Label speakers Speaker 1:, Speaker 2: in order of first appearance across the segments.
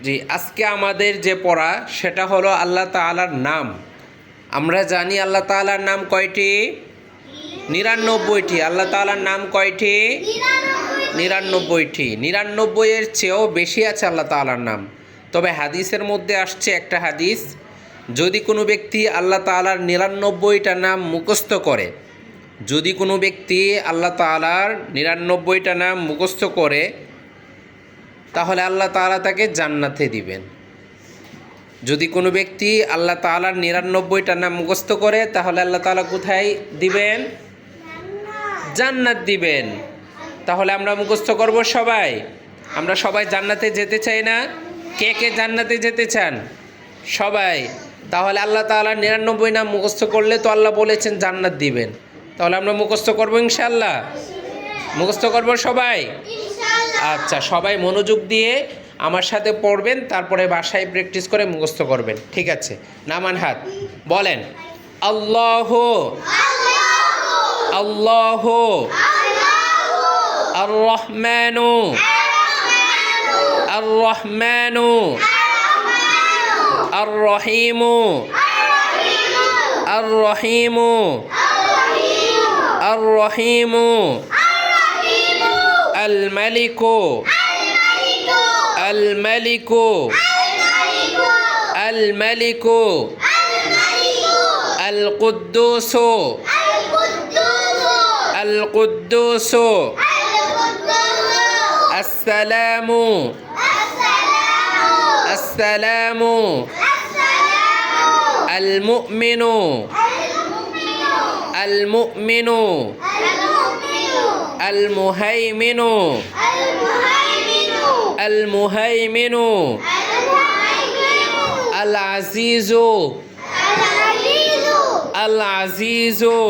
Speaker 1: জি, আজকে আমাদের যে পড়া সেটা হলো আল্লাহ তাআলার নাম। আমরা জানি আল্লাহ তাআলার নাম কয়টি? ৯৯টি। আল্লাহ তাআলার নাম কয়টি? ৯৯টি। ৯৯-এর চেয়েও বেশি আছে আল্লাহ তাআলার নাম। তবে হাদিসের মধ্যে আসছে একটা হাদিস, যদি কোনো ব্যক্তি আল্লাহ তাআলার ৯৯টা নাম মুখস্থ করে, যদি কোনো ব্যক্তি আল্লাহ তাআলার ৯৯টা নাম মুখস্থ করে, তাহলে আল্লাহ তাআলা তাকে জান্নাতে দিবেন। যদি কোনো ব্যক্তি আল্লাহ তাআলার ৯৯টা নাম মুখস্থ করে, তাহলে আল্লাহ তাআলা কোথায় দিবেন? জান্নাত দিবেন। তাহলে আমরা মুখস্থ করব সবাই। আমরা সবাই জান্নাতে যেতে চাই না? কে কে জান্নাতে যেতে চান? সবাই। তাহলে আল্লাহ তাআলার ৯৯ নাম মুখস্থ করলে তো আল্লাহ বলেছেন জান্নাত দিবেন। তাহলে আমরা মুখস্থ করব ইনশাআল্লাহ। মুখস্থ করব সবাই। আচ্ছা, সবাই মনোযোগ দিয়ে আমার সাথে পড়বেন, তারপরে বাসায় প্র্যাকটিস করে মুখস্থ করবেন। ঠিক আছে, নামান হাত, বলেন আল্লাহ আল্লাহ আর রহমানু আর রহমানু আর রহিমু আর রহিমু আর রহিমু আল মালিকু আল মালিকু আল মালিকু আল কুদ্দুসু আল কুদ্দুসু আসসালামু আসসালামু আল মুমিনু আল মুমিনু আল মুহাইমিনু আল মুহাইমিনু আল আজিজু আল আজিজু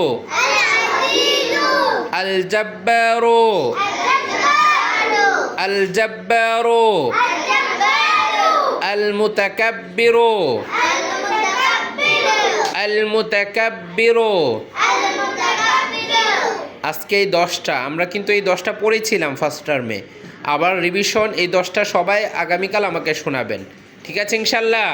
Speaker 1: আল জব্বারু আল জব্বারু আল মুতাকাব্বিরু আল মুতাকাব্বিরু। আজকে এই 10টা আমরা কিন্তু এই 10টা পড়েছিলাম ফার্স্ট টার্মে। আবার রিভিশন এই 10টা সবাই আগামীকাল আমাকে শোনাবেন। ঠিক আছে ইনশাআল্লাহ?